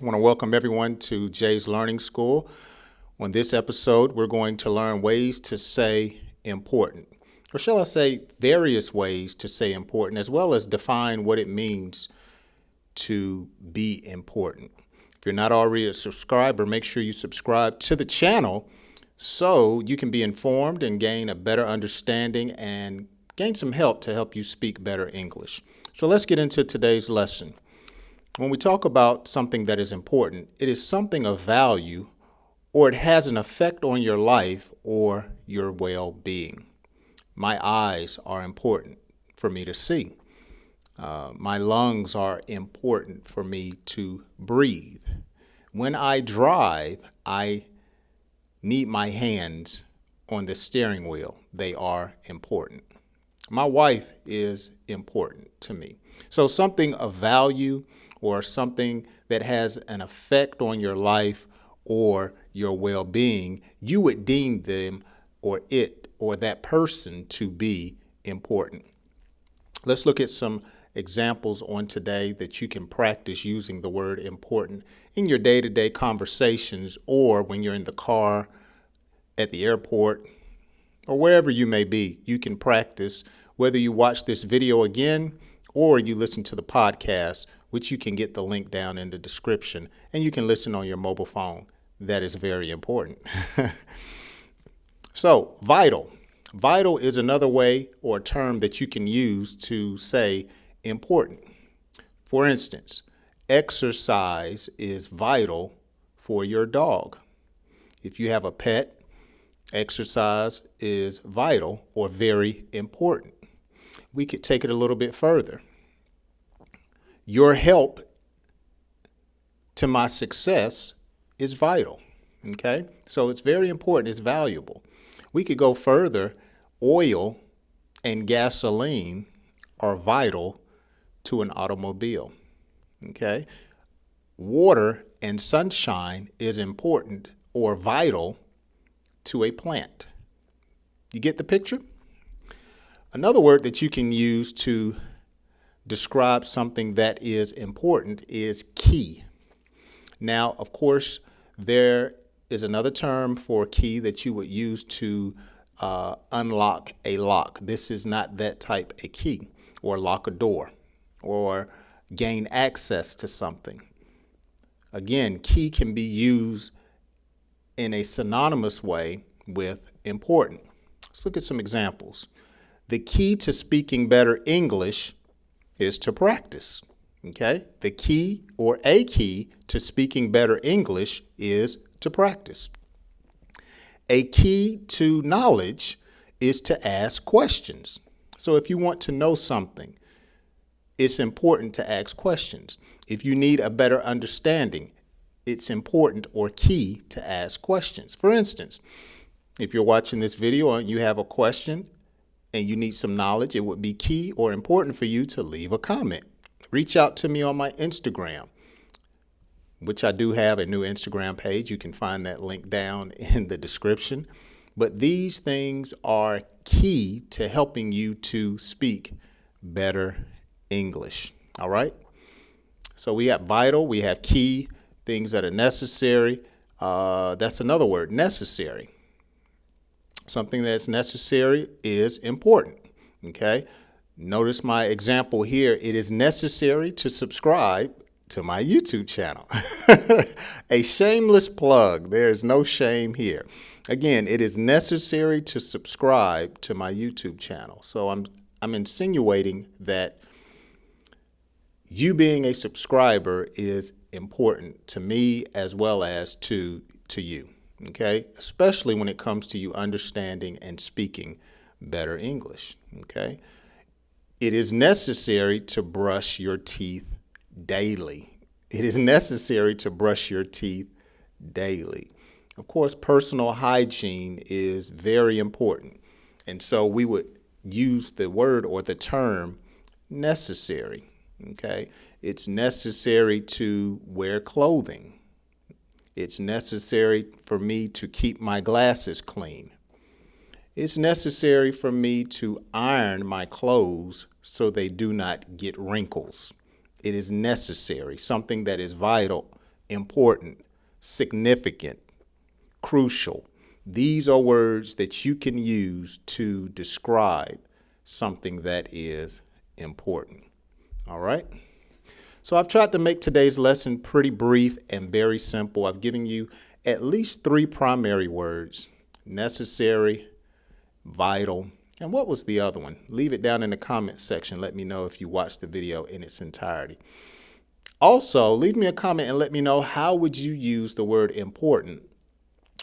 I want to welcome everyone to Jay's Learning School. On this episode, we're going to learn ways to say important, or shall I say various ways to say important, as well as define what it means to be important. If you're not already a subscriber, make sure you subscribe to the channel so you can be informed and gain a better understanding and gain some help to help you speak better English. So let's get into today's lesson. When we talk about something that is important, it is something of value or it has an effect on your life or your well-being. My eyes are important for me to see. My lungs are important for me to breathe. When I drive, I need my hands on the steering wheel. They are important. My wife is important to me. So something of value or something that has an effect on your life or your well-being, you would deem them or it or that person to be important. Let's look at some examples on today that you can practice using the word important in your day-to-day conversations or when you're in the car, at the airport, or wherever you may be. You can practice whether you watch this video again or you listen to the podcast, which you can get the link down in the description, and you can listen on your mobile phone. That is very important. So, vital. Vital is another way or term that you can use to say important. For instance, exercise is vital for your dog. If you have a pet, exercise is vital or very important. We could take it a little bit further. Your help to my success is vital. Okay? So it's very important. It's valuable. We could go further. Oil and gasoline are vital to an automobile. Okay? Water and sunshine is important or vital to a plant. You get the picture? Another word that you can use to describe something that is important is key. Now, of course, there is another term for key that you would use to unlock a lock. This is not that type of key, or lock a door, or gain access to something. Again, key can be used in a synonymous way with important. Let's look at some examples. The key to speaking better English is to practice. Okay? The key or a key to speaking better English is to practice. A key to knowledge is to ask questions. So if you want to know something, it's important to ask questions. If you need a better understanding, it's important or key to ask questions. For instance, if you're watching this video and you have a question and you need some knowledge, it would be key or important for you to leave a comment. Reach out to me on my Instagram, which I do have a new Instagram page. You can find that link down in the description. But these things are key to helping you to speak better English. All right? So we have vital, we have key, things that are necessary. That's another word, necessary. Something that's necessary is important. Okay? Notice my example here. It is necessary to subscribe to my YouTube channel. A shameless plug. There's no shame here. Again, it is necessary to subscribe to my YouTube channel. So I'm insinuating that you being a subscriber is important to me as well as to you. Okay? Especially when it comes to you understanding and speaking better English. Okay? It is necessary to brush your teeth daily. It is necessary to brush your teeth daily. Of course, personal hygiene is very important. And so we would use the word or the term necessary. Okay? It's necessary to wear clothing. It's necessary for me to keep my glasses clean. It's necessary for me to iron my clothes so they do not get wrinkles. It is necessary, something that is vital important, significant, crucial. These are words that you can use to describe something that is important. All right? So I've tried to make today's lesson pretty brief and very simple. I've given you at least 3 primary words: necessary, vital, and what was the other one? Leave it down in the comment section. Let me know if you watched the video in its entirety. Also, leave me a comment and let me know, how would you use the word important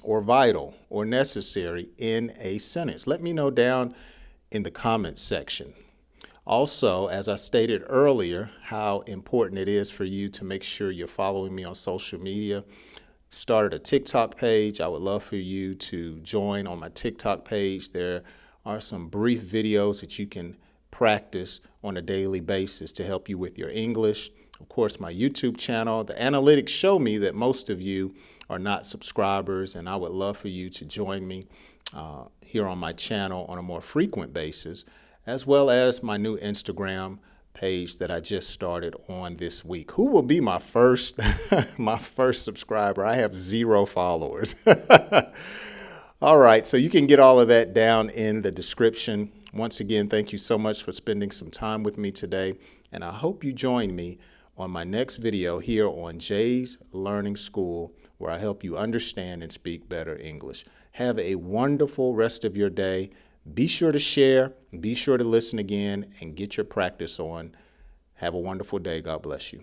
or vital or necessary in a sentence? Let me know down in the comments section. Also, as I stated earlier, how important it is for you to make sure you're following me on social media. Started a TikTok page. I would love for you to join on my TikTok page. There are some brief videos that you can practice on a daily basis to help you with your English. Of course, my YouTube channel. The analytics show me that most of you are not subscribers, and I would love for you to join me here on my channel on a more frequent basis, as well as my new Instagram page that I just started on this week. Who will be my first my first subscriber? I have 0 followers. All right, so you can get all of that down in the description. Once again, thank you so much for spending some time with me today, and I hope you join me on my next video here on Jay's Learning School, where I help you understand and speak better English. Have a wonderful rest of your day. Be sure to share, be sure to listen again, and get your practice on. Have a wonderful day. God bless you.